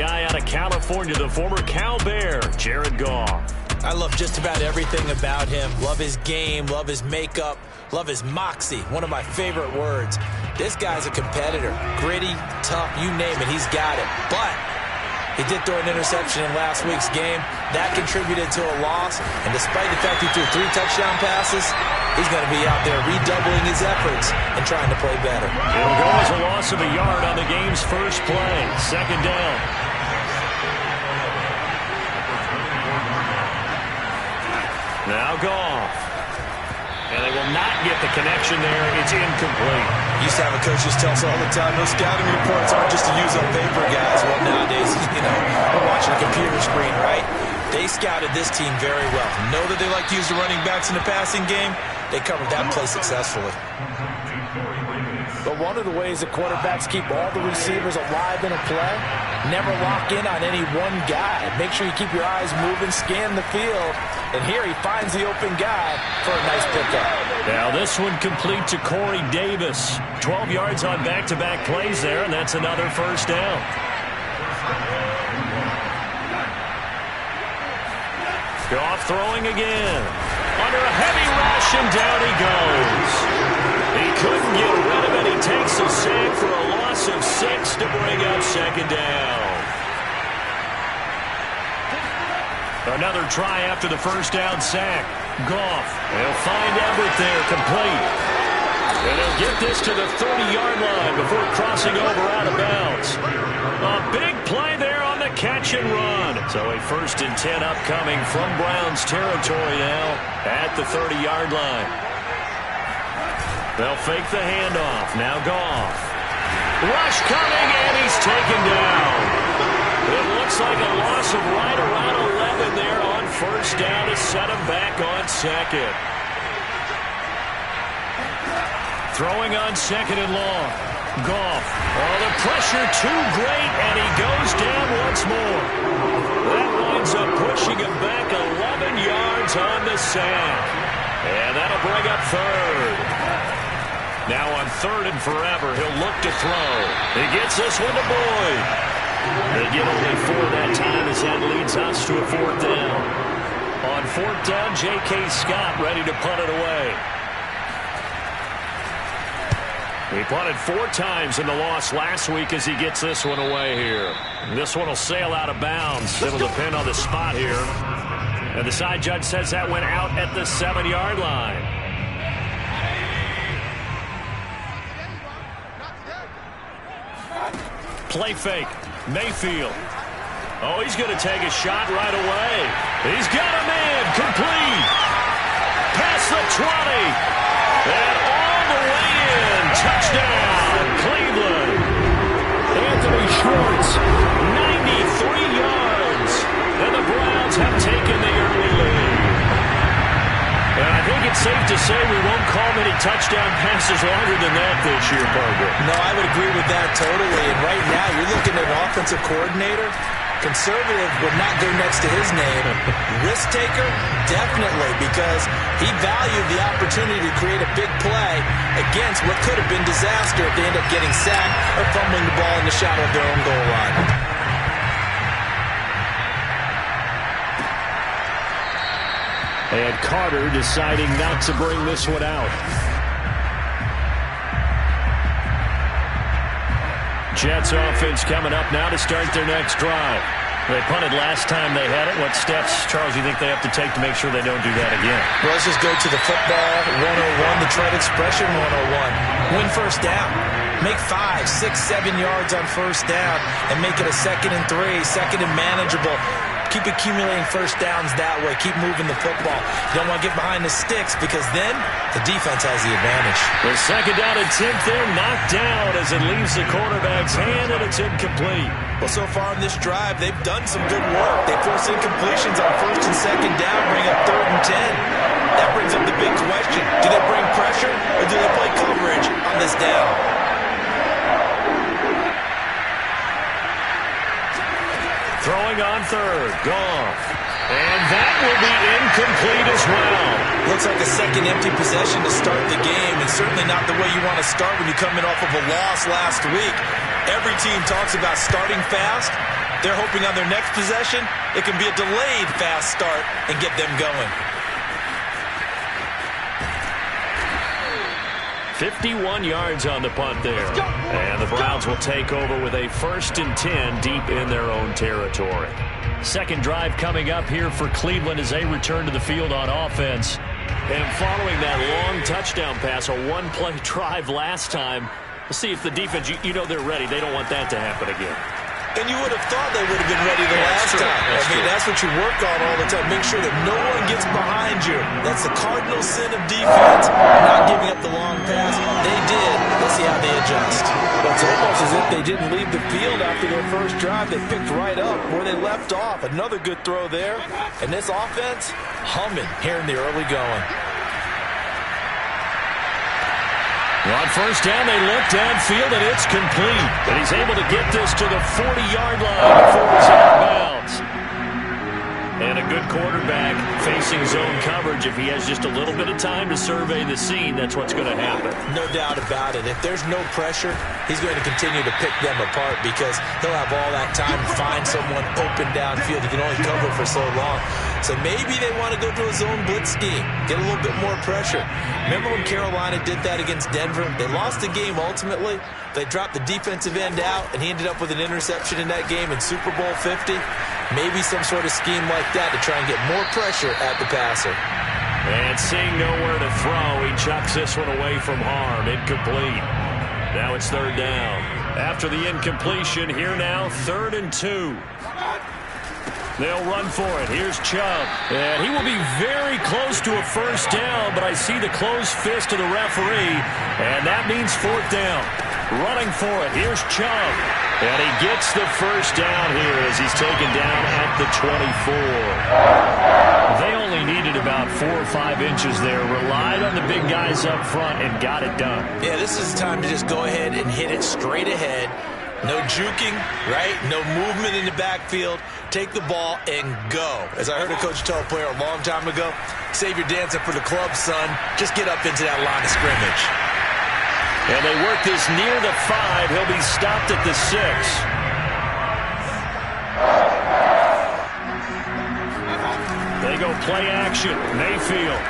guy out of California, the former Cal Bear, Jared Goff. I love just about everything about him. Love his game, love his makeup, love his moxie. One of my favorite words. This guy's a competitor. Gritty, tough, you name it, he's got it. But he did throw an interception in last week's game. That contributed to a loss. And despite the fact he threw 3 touchdown passes, he's going to be out there redoubling his efforts and trying to play better. It'll go as a loss of a yard on the game's first play. Second down. Now Goff. And they will not get the connection there. It's incomplete. Used to have a coach just tell us all the time, those scouting reports aren't just to use on paper, guys. Well, nowadays, we're watching a computer screen, right? They scouted this team very well. Know that they like to use the running backs in the passing game. They covered that play successfully. But one of the ways that quarterbacks keep all the receivers alive in a play, never lock in on any one guy. Make sure you keep your eyes moving, scan the field. And here he finds the open guy for a nice pickup. Now this one complete to Corey Davis. 12 yards on back-to-back plays there, and that's another first down. Goff throwing again. Under a heavy rush, and down he goes. He couldn't get rid of it. He takes a sack for a loss of 6 to bring up second down. Another try after the first down sack. Goff, he'll find Everett there, complete. And he'll get this to the 30-yard line before crossing over out of bounds. A big play there on the catch and run. So a 1st and 10 upcoming from Browns territory now at the 30-yard line. They'll fake the handoff. Now Goff. Rush coming, and he's taken down. It looks like a loss of right around 11 there on first down to set him back on second. Throwing on second and long. Goff. Oh, the pressure too great, and he goes down once more. That winds up pushing him back 11 yards on the sack. And that'll bring up third. Now on 3rd and forever, he'll look to throw. He gets this one to Boyd. They get only 4 that time as that leads us to a 4th down. On 4th down, J.K. Scott ready to punt it away. He punted 4 times in the loss last week as he gets this one away here. This one will sail out of bounds. It'll depend on the spot here. And the side judge says that went out at the 7-yard line. Play fake. Mayfield. Oh, he's going to take a shot right away. He's got a man. Complete. Past the 20. And all the way in. Touchdown, Cleveland. Anthony Schwartz, 93 yards. And the Browns have taken the early lead. And I think it's safe to say we won't call many touchdown passes longer than that this year, Parker. No, I would agree with that totally. And right now, you're looking at an offensive coordinator. Conservative would not go next to his name. Risk taker, definitely, because he valued the opportunity to create a big play against what could have been disaster if they end up getting sacked or fumbling the ball in the shadow of their own goal line. And Carter deciding not to bring this one out. Jets offense coming up now to start their next drive. They punted last time they had it. What steps, Charles, do you think they have to take to make sure they don't do that again? Well, let's just go to the football 101, the Tread Expression 101. Win first down. Make 5, 6, 7 yards on first down and make it a 2nd and 3, 2nd and manageable. Keep accumulating first downs that way. Keep moving the football. You don't want to get behind the sticks because then the defense has the advantage. The 2nd down and 10th there, knocked down as it leaves the quarterback's hand, and it's incomplete. Well, so far in this drive, they've done some good work. They force incompletions on 1st and 2nd down, bring up 3rd and 10. That brings up the big question. Do they bring pressure or do they play coverage on this down? Throwing on 3rd, Goff. And that will be incomplete as well. Looks like a second empty possession to start the game, and certainly not the way you want to start when you're coming off of a loss last week. Every team talks about starting fast. They're hoping on their next possession, it can be a delayed fast start and get them going. 51 yards on the punt there. And the Browns will take over with a 1st and 10 deep in their own territory. Second drive coming up here for Cleveland as they return to the field on offense. And following that long touchdown pass, a one-play drive last time, let's see if the defense, you know they're ready. They don't want that to happen again. And you would have thought they would have been ready the last time. That's what you work on all the time. Make sure that no one gets behind you. That's the cardinal sin of defense, not giving up the long pass. They did. Let's see how they adjust. It's almost as if they didn't leave the field after their first drive. They picked right up where they left off. Another good throw there. And this offense, humming here in the early going. On first down, they look downfield, and it's complete. And he's able to get this to the 40-yard line before he's out of bounds. And a good quarterback facing zone coverage. If he has just a little bit of time to survey the scene, that's what's going to happen. No doubt about it. If there's no pressure, he's going to continue to pick them apart because he'll have all that time to find someone open downfield. He can only cover for so long. So maybe they want to go to a zone blitz scheme, get a little bit more pressure. Remember when Carolina did that against Denver? They lost the game ultimately. They dropped the defensive end out, and he ended up with an interception in that game in Super Bowl 50. Maybe some sort of scheme like that to try and get more pressure at the passer. And seeing nowhere to throw, he chucks this one away from harm. Incomplete. Now it's third down. After the incompletion, here now, 3rd and 2. They'll run for it. Here's Chubb. And he will be very close to a first down, but I see the closed fist of the referee, and that means 4th down. Running for it. Here's Chubb. And he gets the first down here as he's taken down at the 24. They only needed about 4 or 5 inches there. Relied on the big guys up front and got it done. Yeah, this is the time to just go ahead and hit it straight ahead. No juking, right? No movement in the backfield. Take the ball and go. As I heard a coach tell a player a long time ago, save your dancing for the club, son. Just get up into that line of scrimmage. And they work this near the 5. He'll be stopped at the 6. They go play action. Mayfield.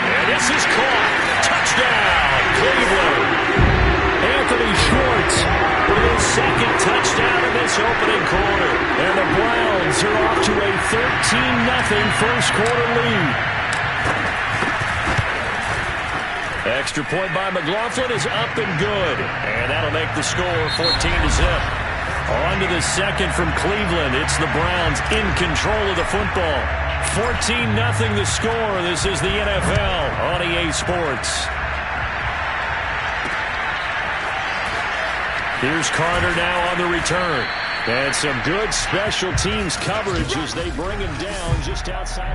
And this is caught. Touchdown, Cleveland. Anthony Schwartz with his 2nd touchdown in this opening quarter. And the Browns are off to a 13-0 first quarter lead. Extra point by McLaughlin is up and good. And that'll make the score 14-0. On to the 2nd from Cleveland. It's the Browns in control of the football. 14-0 the score. This is the NFL on EA Sports. Here's Carter now on the return. And some good special teams coverage as they bring him down just outside.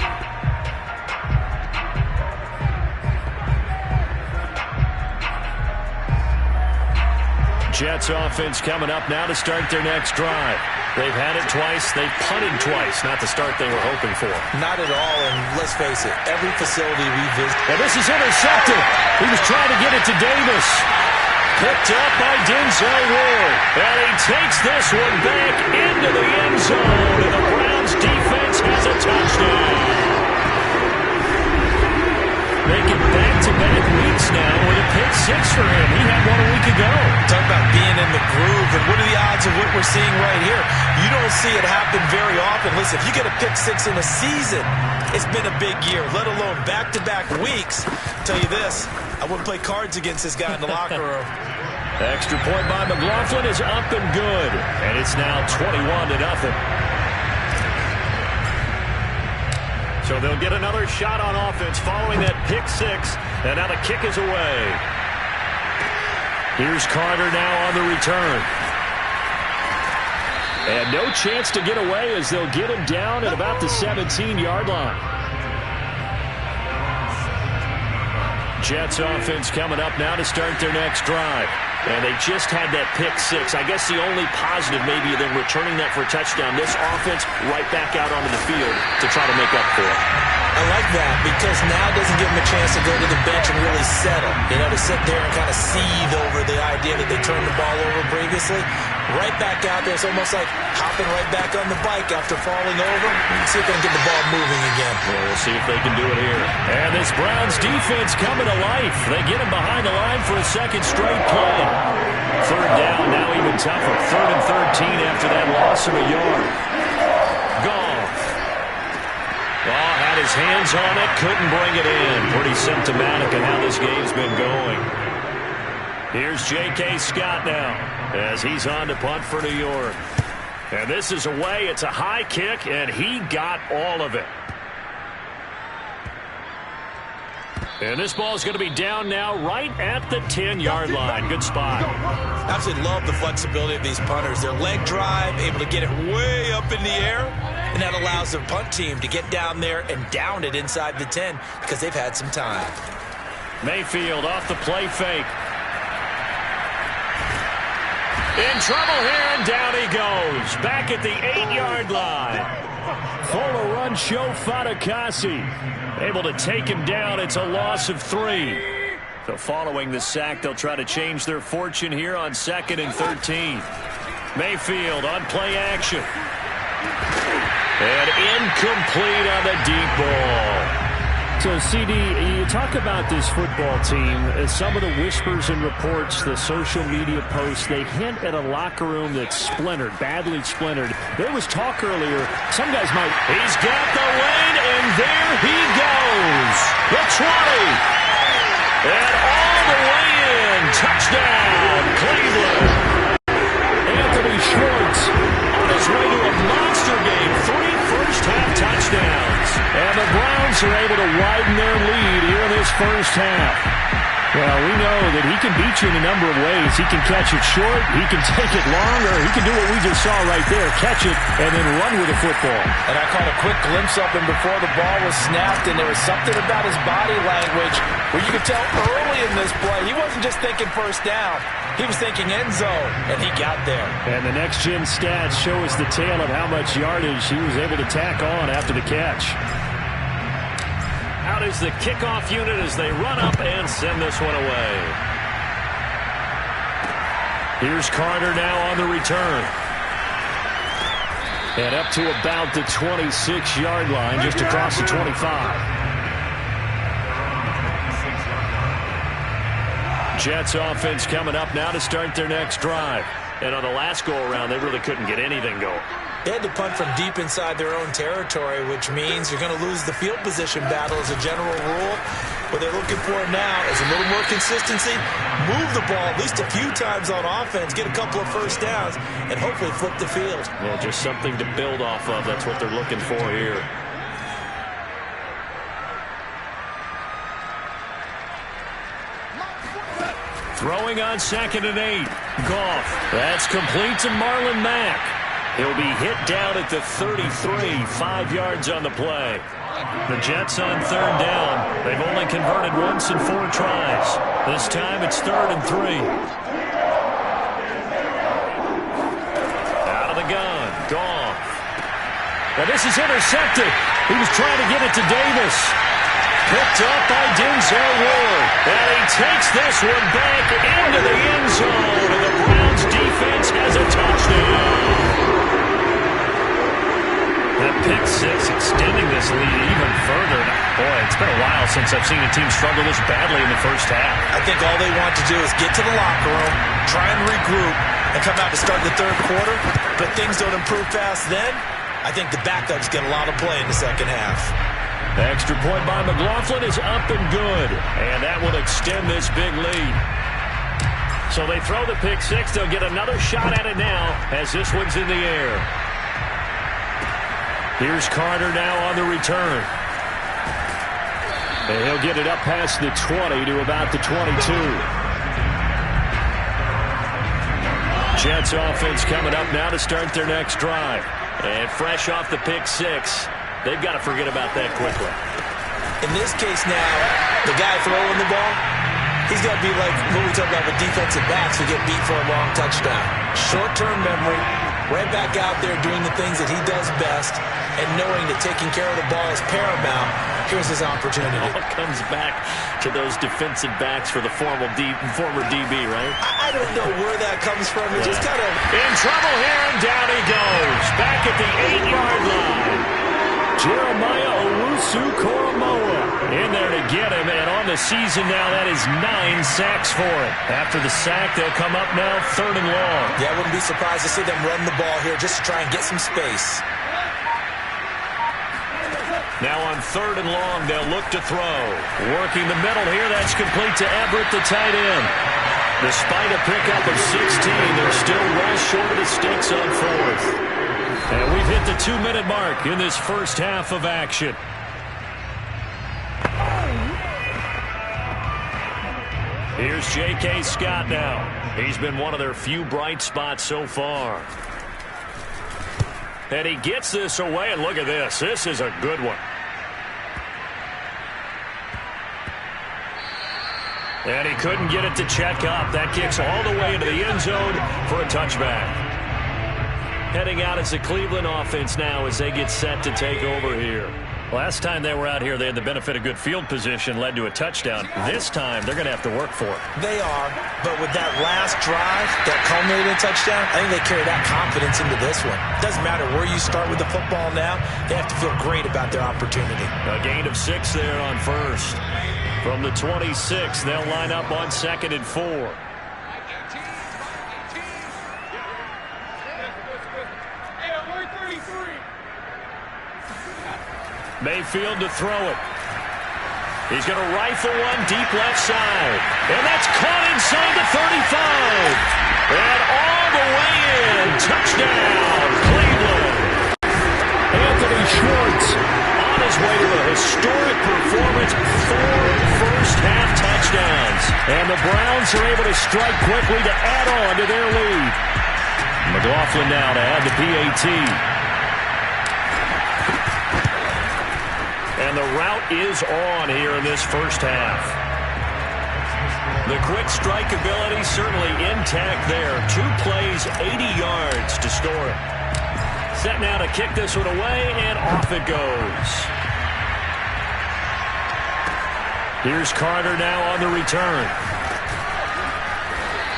Jets offense coming up now to start their next drive. They've had it twice. They've punted twice. Not the start they were hoping for. Not at all, and let's face it, every facility we visit. And this is intercepted. He was trying to get it to Davis. Picked up by Denzel Ward. And he takes this one back into the end zone. And the Browns defense has a touchdown. Making back-to-back weeks now with a pick 6 for him. He had one a week ago. Talk about being in the groove, and what are the odds of what we're seeing right here? You don't see it happen very often. Listen, if you get a pick 6 in a season, it's been a big year, let alone back-to-back weeks. I'll tell you this, I wouldn't play cards against this guy in the locker room. Extra point by McLaughlin is up and good. And it's now 21-0. So they'll get another shot on offense following that pick 6. And now the kick is away. Here's Carter now on the return. And no chance to get away as they'll get him down at about the 17-yard line. Jets offense coming up now to start their next drive. And they just had that pick 6. I guess the only positive maybe of them returning that for a touchdown. This offense right back out onto the field to try to make up for it. I like that because now it doesn't give him a chance to go to the bench and really settle. To sit there and kind of seethe over the idea that they turned the ball over previously. Right back out there. It's almost like hopping right back on the bike after falling over. See if they can get the ball moving again. Well, we'll see if they can do it here. And this Browns defense coming to life. They get him behind the line for a second straight play. Third down, now even tougher. 3rd and 13 after that loss of a yard. Goff. Had his hands on it, couldn't bring it in. Pretty symptomatic of how this game's been going. Here's J.K. Scott now as he's on to punt for New York. And this is away. It's a high kick, and he got all of it. And this ball is going to be down now right at the 10-yard line. Good spot. Absolutely love the flexibility of these punters. Their leg drive, able to get it way up in the air, and that allows their punt team to get down there and down it inside the 10 because they've had some time. Mayfield off the play fake. In trouble here, and down he goes. Back at the 8-yard line. Full run show Fatukasi. Able to take him down. It's a loss of 3. So following the sack, they'll try to change their fortune here on 2nd and 13. Mayfield on play action. And incomplete on the deep ball. So, CD, you talk about this football team. Some of the whispers and reports, the social media posts, they hint at a locker room that's splintered, badly splintered. There was talk earlier. Some guys might. He's got the lane, and there he goes. The 20. And all the way in. Touchdown, Cleveland. Anthony Schwartz on his way to a monster game. 3 first-half touchdowns. And the Browns are able to widen their lead here in this first half. Well, we know that he can beat you in a number of ways. He can catch it short, he can take it long, or he can do what we just saw right there, catch it and then run with the football. And I caught a quick glimpse of him before the ball was snapped, and there was something about his body language where you could tell early in this play he wasn't just thinking first down. He was thinking end zone, and he got there. And the next-gen stats show us the tale of how much yardage he was able to tack on after the catch. Out is the kickoff unit as they run up and send this one away. Here's Carter now on the return. And up to about the 26-yard line, just across the 25. Jets offense coming up now to start their next drive. And on the last go-around, they really couldn't get anything going. They had to punt from deep inside their own territory, which means you're going to lose the field position battle as a general rule. What they're looking for now is a little more consistency, move the ball at least a few times on offense, get a couple of first downs, and hopefully flip the field. Well, just something to build off of. That's what they're looking for here. Throwing on 2nd and 8. Goff. That's complete to Marlon Mack. He'll be hit down at the 33, 5 yards on the play. The Jets on 3rd down. They've only converted once in 4 tries. This time it's 3rd and 3. Out of the gun. Goff. Now this is intercepted. He was trying to get it to Davis. Picked up by Denzel Ward. And he takes this one back into the end zone. And the Browns defense has a touchdown. That pick 6 extending this lead even further. Boy, it's been a while since I've seen a team struggle this badly in the first half. I think all they want to do is get to the locker room, try and regroup, and come out to start the 3rd quarter. But things don't improve fast then. I think the backups get a lot of play in the second half. The extra point by McLaughlin is up and good. And that will extend this big lead. So they throw the pick 6. They'll get another shot at it now as this one's in the air. Here's Carter now on the return. And he'll get it up past the 20 to about the 22. Jets offense coming up now to start their next drive. And fresh off the pick 6. They've got to forget about that quickly. In this case now, the guy throwing the ball, he's got to be like what we talk about with defensive backs who get beat for a long touchdown. Short-term memory, right back out there doing the things that he does best, and knowing that taking care of the ball is paramount. Here's his opportunity. All comes back to those defensive backs for the former DB, right? I don't know where that comes from. It just kind of... In trouble here, and down he goes. Back at the 8-yard line. Jeremiah Owusu-Koramoah in there to get him, and on the season now, that is 9 sacks for him. After the sack, they'll come up now 3rd and long. Yeah, I wouldn't be surprised to see them run the ball here just to try and get some space. Now on 3rd and long, they'll look to throw. Working the middle here, that's complete to Everett, the tight end. Despite a pickup of 16, they're still well short of the sticks on 4th. And we've hit the 2-minute mark in this first half of action. Here's J.K. Scott now. He's been one of their few bright spots so far. And he gets this away, and look at this. This is a good one. And he couldn't get it to check up. That kicks all the way into the end zone for a touchback. Heading out as the Cleveland offense now as they get set to take over here. Last time they were out here, they had the benefit of good field position, led to a touchdown. This time, they're going to have to work for it. They are, but with that last drive that culminated in a touchdown, I think they carry that confidence into this one. Doesn't matter where you start with the football now, they have to feel great about their opportunity. A gain of 6 there on 1st. From the 26, they'll line up on 2nd and 4. Mayfield to throw it. He's going to rifle one deep left side. And that's caught inside the 35. And all the way in. Touchdown, Cleveland. Anthony Schwartz on his way to a historic performance. 4 first-half touchdowns. And the Browns are able to strike quickly to add on to their lead. McLaughlin now to add the PAT. And the route is on here in this first half. The quick strike ability certainly intact there. 2 plays, 80 yards to score it. Set now to kick this one away, and off it goes. Here's Carter now on the return.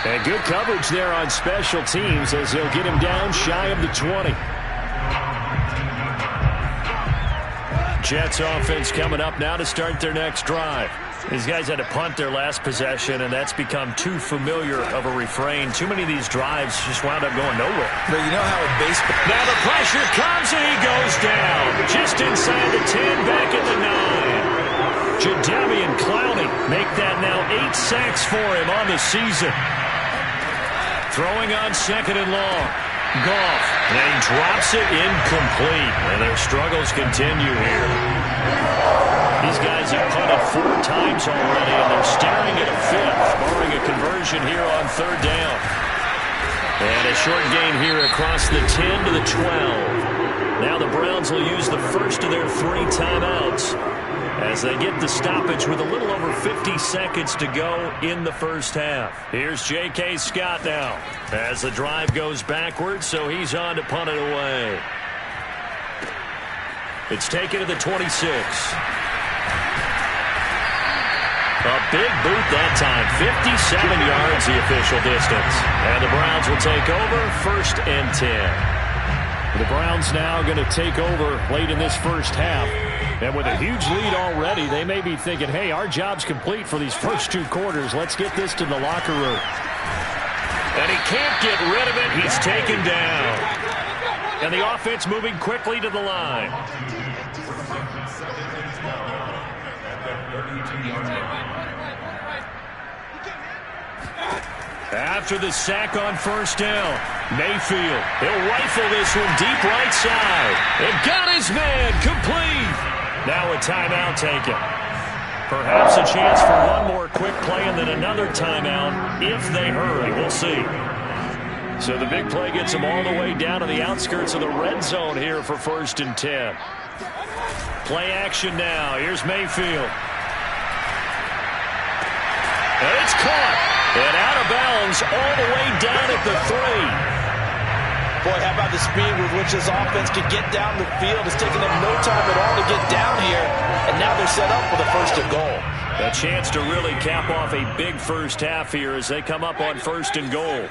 And good coverage there on special teams as they'll get him down shy of the 20. Jets offense coming up now to start their next drive. These guys had to punt their last possession, and that's become too familiar of a refrain. Too many of these drives just wound up going nowhere. But you know how in baseball... Now the pressure comes, and he goes down. Just inside the 10, back at the 9. Jadeveon Clowney make that now 8 sacks for him on the season. Throwing on 2nd and long. Goff, and he drops it incomplete, and their struggles continue here. These guys have punted 4 times already, and they're staring at a 5th, barring a conversion here on 3rd down. And a short gain here across the 10 to the 12. Now the Browns will use the first of their 3 timeouts as they get the stoppage with a little over 50 seconds to go in the first half. Here's J.K. Scott now as the drive goes backwards, so he's on to punt it away. It's taken to the 26. A big boot that time, 57 yards the official distance. And the Browns will take over 1st and 10. The Browns now going to take over late in this first half. And with a huge lead already, they may be thinking, hey, our job's complete for these first 2 quarters. Let's get this to the locker room. And he can't get rid of it. He's taken down. And the offense moving quickly to the line. After the sack on 1st down, Mayfield, he'll rifle this one deep right side. And got his man complete. Now a timeout taken. Perhaps a chance for one more quick play and then another timeout if they hurry. We'll see. So the big play gets them all the way down to the outskirts of the red zone here for 1st and 10. Play action now. Here's Mayfield. And it's caught. And out of bounds all the way down at the 3. Boy, how about the speed with which this offense could get down the field? It's taken them no time at all to get down here, and now they're set up for the first and goal. A chance to really cap off a big first half here as they come up on first and goal.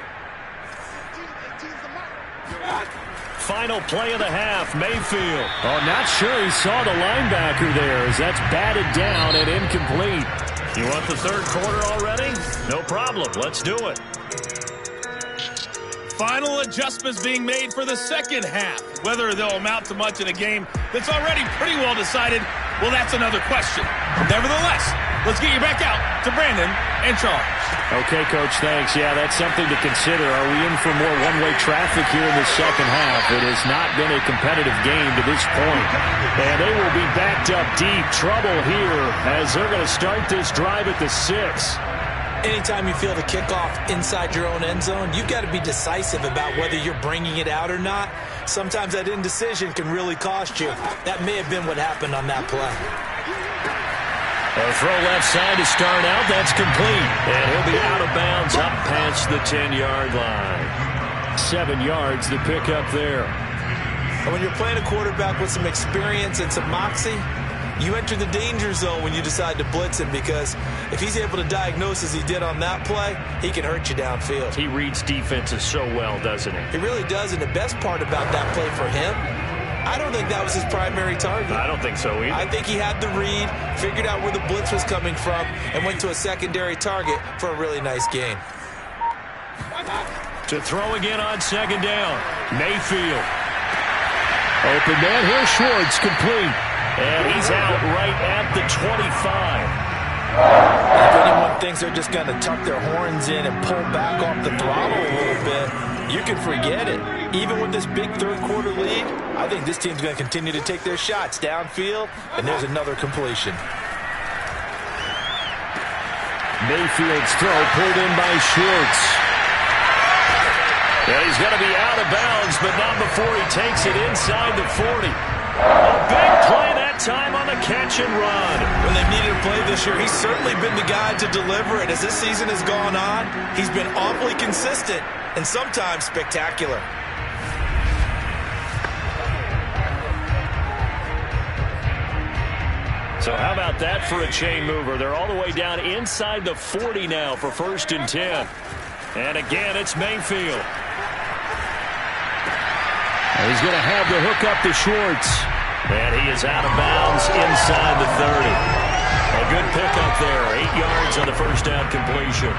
Final play of the half, Mayfield. Oh, not sure he saw the linebacker there as that's batted down and incomplete. You want the third quarter already? No problem. Let's do it. Final adjustments being made for the second half. Whether they'll amount to much in a game that's already pretty well decided, well, that's another question. Nevertheless, let's get you back out to Brandon and Charles. Okay, Coach, thanks. Yeah, that's something to consider. Are we in for more one-way traffic here in the second half? It has not been a competitive game to this point. And they will be backed up deep. Trouble here as they're going to start this drive at the 6. Anytime you feel the kickoff inside your own end zone, you've got to be decisive about whether you're bringing it out or not. Sometimes that indecision can really cost you. That may have been what happened on that play. A throw left side to start out. That's complete. And he'll be out of bounds up past the 10-yard line. 7 yards to pick up there. And when you're playing a quarterback with some experience and some moxie, you enter the danger zone when you decide to blitz him, because if he's able to diagnose as he did on that play, he can hurt you downfield. He reads defenses so well, doesn't he? He really does, and the best part about that play for him, I don't think that was his primary target. I don't think so either. I think he had the read, figured out where the blitz was coming from, and went to a secondary target for a really nice gain. To throw again on second down, Mayfield. Open man here, Schwartz, complete. And he's out right at the 25. If anyone thinks they're just going to tuck their horns in and pull back off the throttle a little bit, you can forget it. Even with this big third-quarter lead, I think this team's going to continue to take their shots downfield, and there's another completion. Mayfield's throw pulled in by Schwartz. Yeah, he's going to be out of bounds, but not before he takes it inside the 40. A big play that time on the catch and run. When they've needed a play this year, he's certainly been the guy to deliver it. As this season has gone on, he's been awfully consistent and sometimes spectacular. So how about that for a chain mover? They're all the way down inside the 40 now for 1st and 10. And again, it's Mayfield. He's going to have the hook up to Schwartz. And he is out of bounds inside the 30. A good pickup there. 8 yards on the first down completion.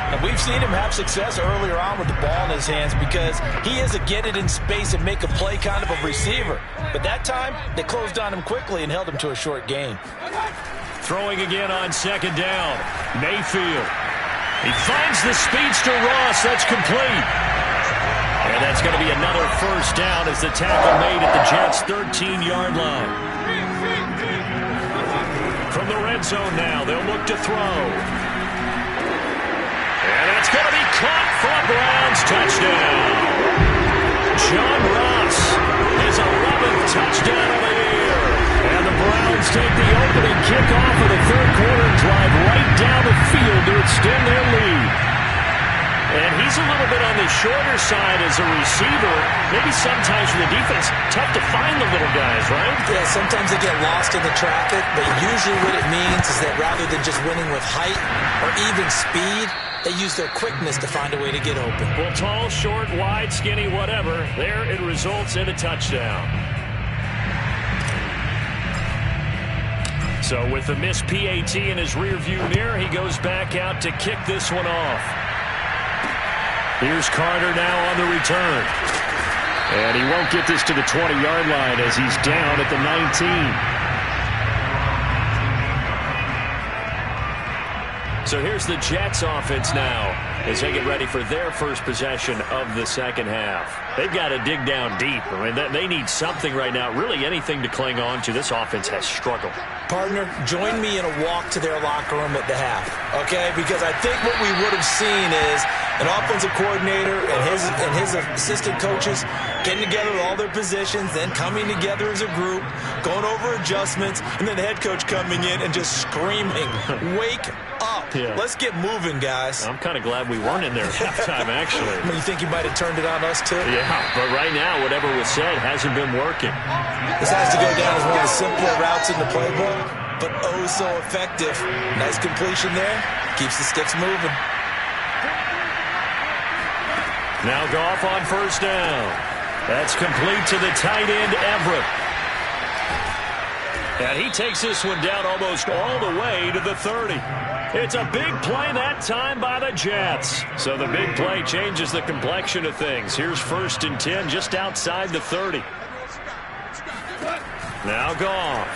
And we've seen him have success earlier on with the ball in his hands because he is a get it in space and make a play kind of a receiver. But that time, they closed on him quickly and held him to a short gain. Throwing again on second down. Mayfield. He finds the speedster Ross. That's complete. And that's going to be another first down as the tackle made at the Jets' 13-yard line. From the red zone now, they'll look to throw. And that's going to be caught for a Browns touchdown. John Ross, his 11th touchdown of the year. And the Browns take the opening kickoff of the third quarter and drive right down the field to extend their lead. And he's a little bit on the shorter side as a receiver. Maybe sometimes for the defense, tough to find the little guys, right? Yeah, sometimes they get lost in the traffic, but usually what it means is that rather than just winning with height or even speed, they use their quickness to find a way to get open. Well, tall, short, wide, skinny, whatever, there it results in a touchdown. So with the missed PAT in his rearview mirror, he goes back out to kick this one off. Here's Carter now on the return. And he won't get this to the 20-yard line as he's down at the 19. So here's the Jets offense now as they get ready for their first possession of the second half. They've got to dig down deep. I mean, they need something right now, really anything to cling on to. This offense has struggled. Partner, join me in a walk to their locker room at the half, okay? Because I think what we would have seen is an offensive coordinator and his assistant coaches getting together with all their positions, then coming together as a group, going over adjustments, and then the head coach coming in and just screaming, "Wake up!" Yeah. Let's get moving, guys. I'm kind of glad we weren't in there at halftime, actually. You think you might have turned it on us, too? Yeah, but right now, whatever was said hasn't been working. This has to go down as one of the simpler routes in the playbook, but oh so effective. Nice completion there. Keeps the sticks moving. Now Goff on first down. That's complete to the tight end, Everett. And he takes this one down almost all the way to the 30. It's a big play that time by the Jets. So the big play changes the complexion of things. Here's 1st and 10 just outside the 30. Now Goff.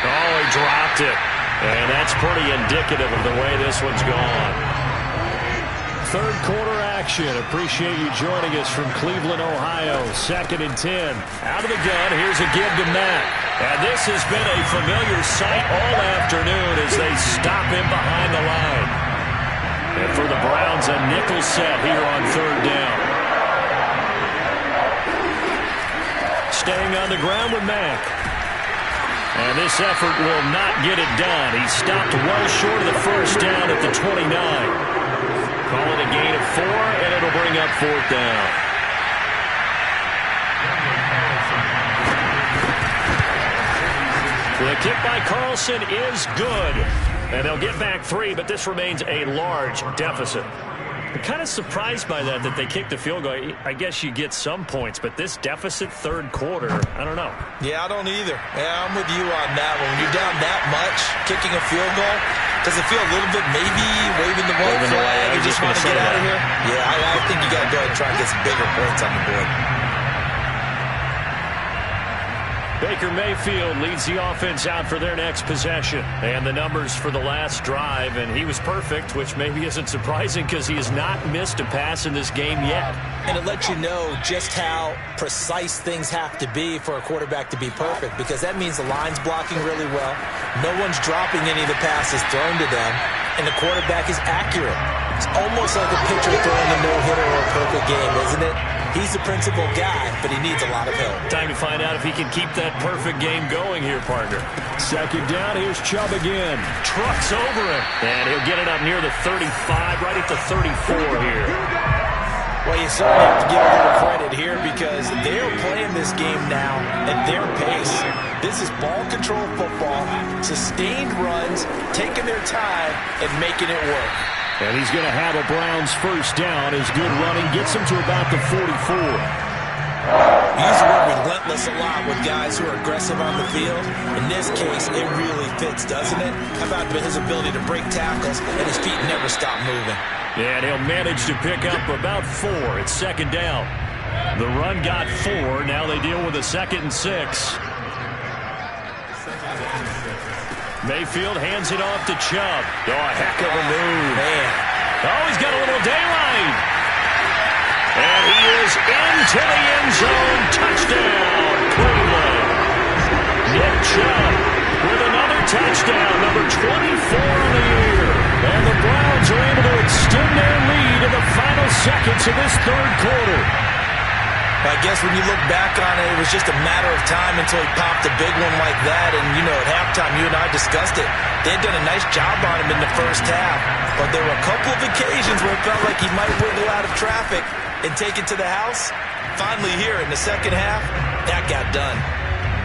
Oh, he dropped it. And that's pretty indicative of the way this one's gone. Third quarter action. Appreciate you joining us from Cleveland, Ohio. 2nd and 10. Out of the gun, here's a give to Matt. And this has been a familiar sight all afternoon as they stop him behind the line. And for the Browns, a nickel set here on 3rd down. Staying on the ground with Mack. And this effort will not get it done. He stopped well short of the first down at the 29. Call it a gain of 4, and it'll bring up 4th down. The kick by Carlson is good. And they'll get back 3, but this remains a large deficit. I'm kind of surprised by that they kicked the field goal. I guess you get some points, but this deficit 3rd quarter, I don't know. Yeah, I don't either. Yeah, I'm with you on that one. When you're down that much, kicking a field goal, does it feel a little bit maybe waving the white flag? You just want to get out of here? Yeah, I think you got to go ahead and try and get some bigger points on the board. Baker Mayfield leads the offense out for their next possession. And the numbers for the last drive, and he was perfect, which maybe isn't surprising because he has not missed a pass in this game yet. And it lets you know just how precise things have to be for a quarterback to be perfect, because that means the line's blocking really well, no one's dropping any of the passes thrown to them, and the quarterback is accurate. It's almost like a pitcher throwing a no-hitter or a perfect game, isn't it? He's the principal guy, but he needs a lot of help. Time to find out if he can keep that perfect game going here, partner. 2nd down, here's Chubb again. Trucks over him. And he'll get it up near the 35, right at the 34 here. Well, you certainly have to give a little credit here because they're playing this game now at their pace. This is ball control football, sustained runs, taking their time, and making it work. And he's going to have a Browns first down. His good running gets him to about the 44. We use the word relentless a lot with guys who are aggressive on the field. In this case, it really fits, doesn't it? How about his ability to break tackles and his feet never stop moving? Yeah, and he'll manage to pick up about 4. It's 2nd down. The run got 4. Now they deal with a 2nd and 6. Mayfield hands it off to Chubb. Oh, a heck of a move. Man. Oh, he's got a little daylight. And he is into the end zone. Touchdown, Cleveland. Nick Chubb with another touchdown, number 24 on the year. And the Browns are able to extend their lead in the final seconds of this 3rd quarter. I guess when you look back on it, it was just a matter of time until he popped a big one like that. And, you know, at halftime, you and I discussed it. They had done a nice job on him in the first half. But there were a couple of occasions where it felt like he might wiggle out of traffic and take it to the house. Finally here in the 2nd half, that got done.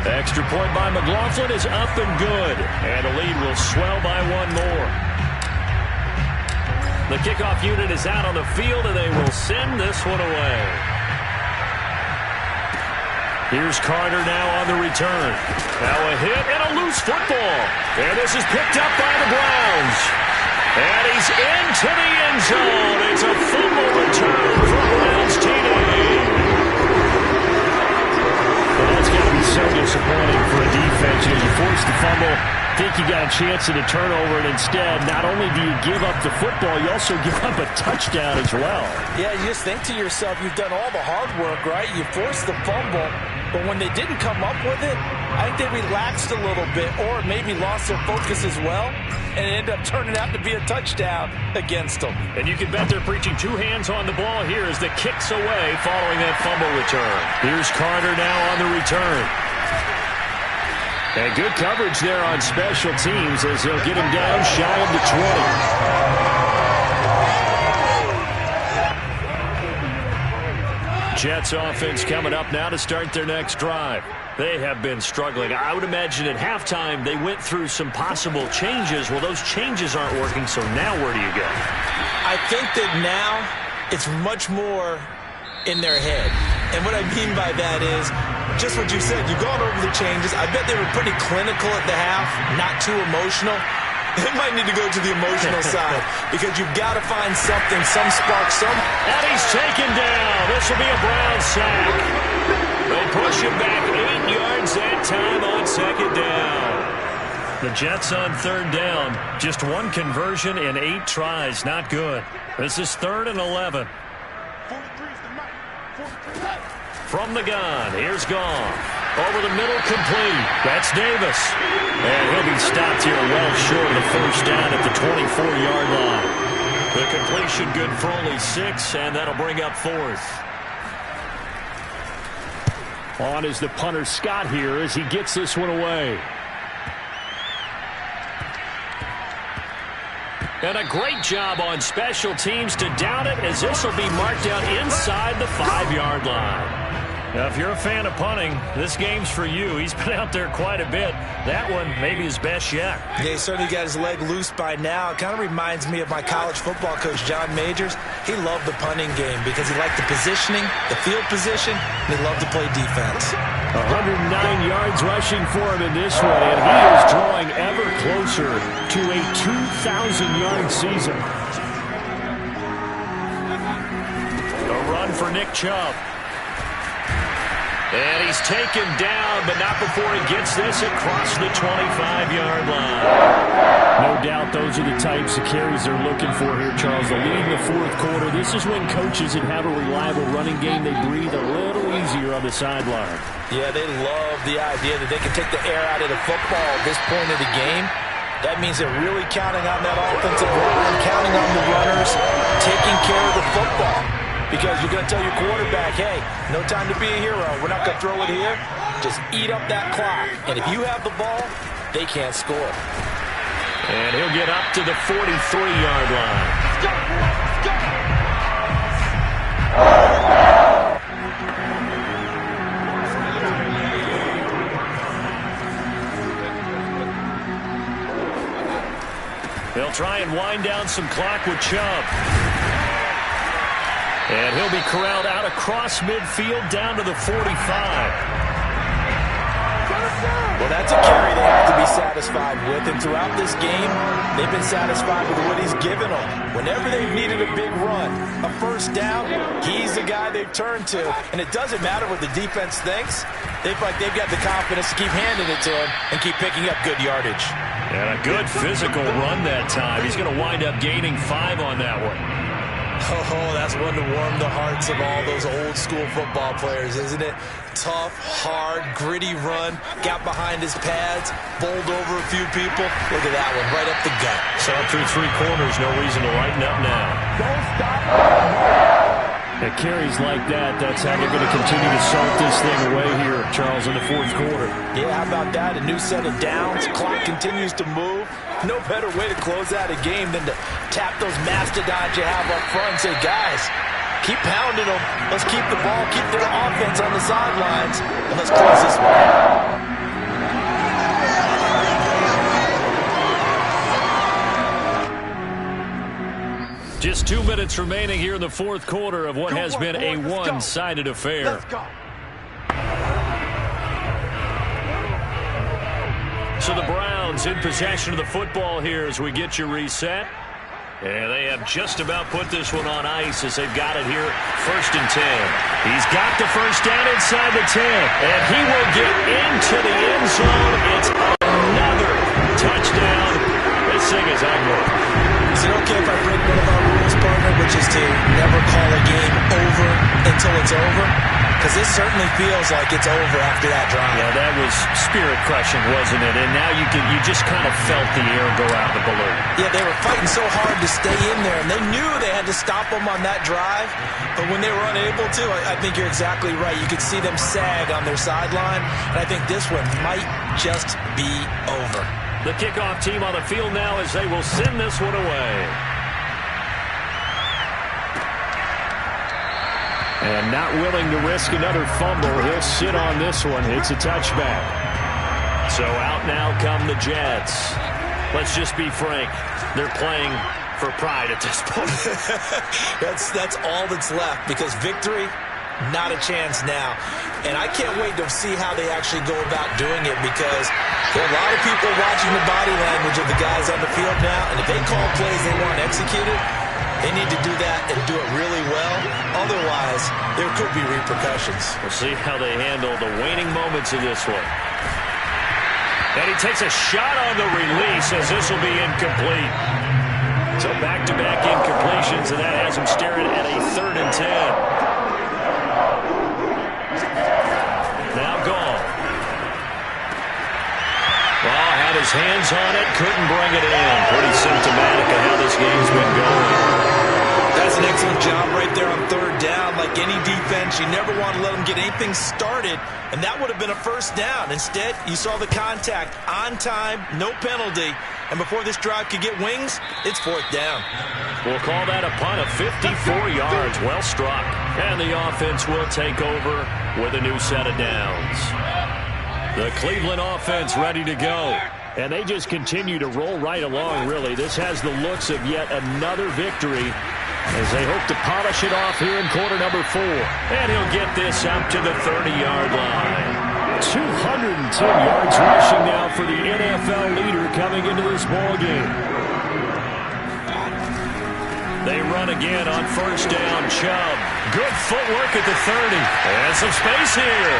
The extra point by McLaughlin is up and good. And the lead will swell by 1 more. The kickoff unit is out on the field, and they will send this one away. Here's Carter now on the return. Now a hit and a loose football. And this is picked up by the Browns. And he's into the end zone. It's a fumble return for Browns TD. Well, that's got to be so disappointing for a defense. You force the fumble, think you got a chance at a turnover, and instead, not only do you give up the football, you also give up a touchdown as well. Yeah, you just think to yourself, you've done all the hard work, right? You forced the fumble, but when they didn't come up with it, I think they relaxed a little bit or maybe lost their focus as well, and it ended up turning out to be a touchdown against them. And you can bet they're preaching 2 hands on the ball here as the kick's away following that fumble return. Here's Carter now on the return. And good coverage there on special teams as they'll get him down shy of the 20. Jets offense coming up now to start their next drive. They have been struggling. I would imagine at halftime they went through some possible changes. Well, those changes aren't working, so now where do you go? I think that now it's much more in their head. And what I mean by that is just what you said. You've gone over the changes. I bet they were pretty clinical at the half, not too emotional. They might need to go to the emotional side because you've got to find something, some spark, some... And he's taken down. This will be a Brown sack. They push him back 8 yards that time on second down. The Jets on third down. Just one conversion in 8 tries. Not good. This is 3rd and 11. From the gun, here's Goff. Over the middle, complete. That's Davis. And he'll be stopped here well short of the first down at the 24-yard line. The completion good for only 6, and that'll bring up 4th. On is the punter Scott here as he gets this one away. And a great job on special teams to down it as this will be marked out inside the 5-yard line. Now, if you're a fan of punting, this game's for you. He's been out there quite a bit. That one maybe his best yet. Yeah, he certainly got his leg loose by now. It kind of reminds me of my college football coach, John Majors. He loved the punting game because he liked the positioning, the field position, and he loved to play defense. 109 yards rushing for him in this one, and he is drawing ever closer to a 2,000-yard season. A run for Nick Chubb. And he's taken down, but not before he gets this across the 25-yard line. No doubt those are the types of carries they're looking for here, Charles. The lead in the fourth quarter. This is when coaches that have a reliable running game, they breathe a little easier on the sideline. Yeah, they love the idea that they can take the air out of the football at this point of the game. That means they're really counting on that offensive line, counting on the runners, taking care of the football. Because you're going to tell your quarterback, hey, no time to be a hero. We're not going to throw it here. Just eat up that clock. And if you have the ball, they can't score. And he'll get up to the 43-yard line. Let's go! Let's go! They'll try and wind down some clock with Chubb. And he'll be corralled out across midfield down to the 45. Well, that's a carry they have to be satisfied with. And throughout this game, they've been satisfied with what he's given them. Whenever they've needed a big run, a first down, he's the guy they've turned to. And it doesn't matter what the defense thinks. They've got the confidence to keep handing it to him and keep picking up good yardage. And a good physical run that time. He's going to wind up gaining 5 on that one. Oh, that's one to warm the hearts of all those old-school football players, isn't it? Tough, hard, gritty run, got behind his pads, bowled over a few people. Look at that one, right up the gut. Saw through 3 corners, no reason to lighten up now. Don't stop. At carries like that, that's how they're going to continue to salt this thing away here, Charles, in the fourth quarter. Yeah, how about that? A new set of downs. Clock continues to move. No better way to close out a game than to tap those mastodons you have up front and say, guys, keep pounding them. Let's keep the ball, keep their offense on the sidelines, and let's close this one out. Just 2 minutes remaining here in the fourth quarter of what has been a one-sided affair. Let's go. So the Browns in possession of the football here as we get you reset. And they have just about put this one on ice as they've got it here. 1st and 10. He's got the first down inside the 10. And he will get into the end zone. It's another touchdown. This sing is ugly. Is it okay if I break one of our rules, partner, which is to never call a game over until it's over? Because this certainly feels like it's over after that drive. Yeah, that was spirit-crushing, wasn't it? And now you just kind of felt the air go out the balloon. Yeah, they were fighting so hard to stay in there, and they knew they had to stop them on that drive. But when they were unable to, I think you're exactly right. You could see them sag on their sideline, and I think this one might just be over. The kickoff team on the field now as they will send this one away. And not willing to risk another fumble. He'll sit on this one. It's a touchback. So out now come the Jets. Let's just be frank. They're playing for pride at this point. That's all that's left, because victory, not a chance now. And I can't wait to see how they actually go about doing it, because there are a lot of people watching the body language of the guys on the field now, and if they call plays they want executed, they need to do that and do it really well. Otherwise, there could be repercussions. We'll see how they handle the waning moments of this one. And he takes a shot on the release as this will be incomplete. So back-to-back incompletions, and that has him staring at a 3rd and 10. Now Goff. Well, had his hands on it, couldn't bring it in. Pretty symptomatic of how this game's been going. That's an excellent job right there on 3rd down. Like any defense, you never want to let them get anything started, and that would have been a 1st down. Instead, you saw the contact on time, no penalty, and before this drive could get wings, it's 4th down. We'll call that a punt of 54 yards. Well struck. And the offense will take over with a new set of downs. The Cleveland offense ready to go. And they just continue to roll right along, really. This has the looks of yet another victory as they hope to polish it off here in quarter number 4. And he'll get this up to the 30-yard line. 210 yards rushing now for the NFL leader coming into this ballgame. They run again on 1st down. Chubb. Good footwork at the 30. And some space here.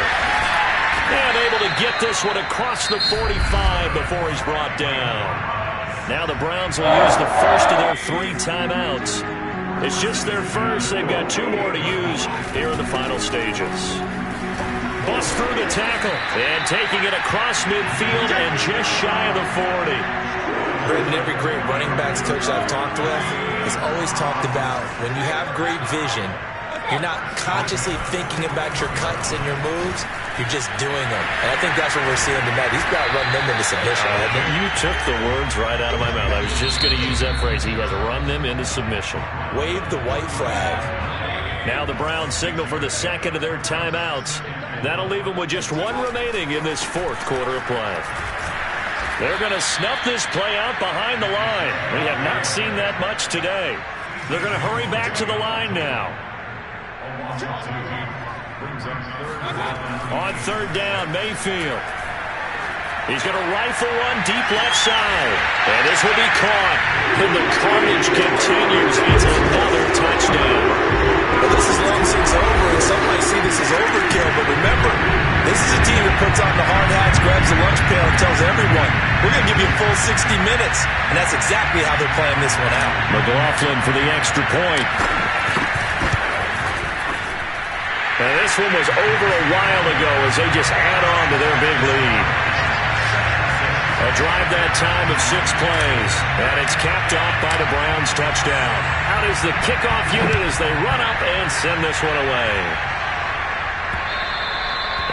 And able to get this one across the 45 before he's brought down. Now the Browns will use the first of their 3 timeouts. It's just their first. They've got 2 more to use here in the final stages. Bust through the tackle. And taking it across midfield and just shy of the 40. Brandon, every great running backs coach I've talked with has always talked about when you have great vision, you're not consciously thinking about your cuts and your moves. You're just doing them. And I think that's what we're seeing tonight. He's got to run them into submission. You took the words right out of my mouth. I was just going to use that phrase. He has run them into submission. Wave the white flag. Now the Browns signal for the second of their timeouts. That'll leave them with just 1 remaining in this 4th quarter of play. They're going to snuff this play out behind the line. We have not seen that much today. They're going to hurry back to the line now. On 3rd down, Mayfield. He's going to rifle one deep left side. And this will be caught. And the carnage continues. It's another touchdown. Well, this is long since over, and some might see this as overkill, but remember, this is a team that puts on the hard hats, grabs the lunch pail, and tells everyone, we're going to give you a full 60 minutes. And that's exactly how they're playing this one out. McLaughlin for the extra point. And this one was over a while ago as they just add on to their big lead. A drive that time of 6 plays, and it's capped off by the Browns' touchdown. Out is the kickoff unit as they run up and send this one away.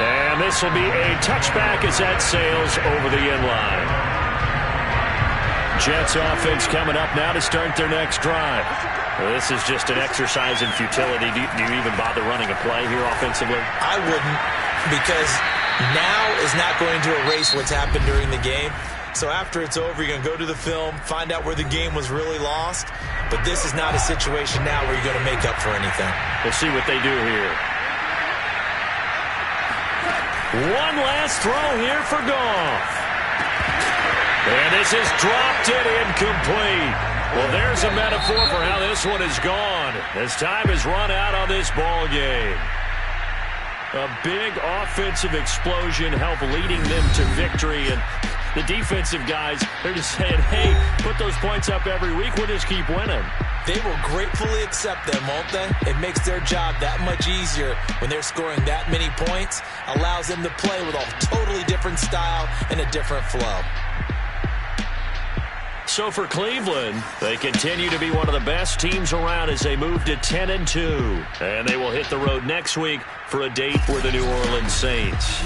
And this will be a touchback as that sails over the end line. Jets offense coming up now to start their next drive. Well, this is just an exercise in futility. Do you even bother running a play here offensively? I wouldn't, because now is not going to erase what's happened during the game. So after it's over, you're going to go to the film, find out where the game was really lost. But this is not a situation now where you're going to make up for anything. We'll see what they do here. One last throw here for Goff. And this is dropped and incomplete. Well, there's a metaphor for how this one is gone. As time has run out on this ball game. A big offensive explosion helped leading them to victory. And the defensive guys, they're just saying, hey, put those points up every week. We'll just keep winning. They will gratefully accept them, won't they? It makes their job that much easier when they're scoring that many points. Allows them to play with a totally different style and a different flow. So for Cleveland, they continue to be one of the best teams around as they move to 10-2. And they will hit the road next week for a date with the New Orleans Saints.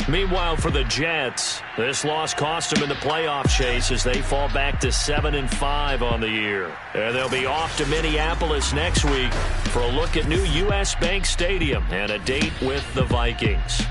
Meanwhile, for the Jets, this loss cost them in the playoff chase as they fall back to 7-5 on the year. And they'll be off to Minneapolis next week for a look at new U.S. Bank Stadium and a date with the Vikings.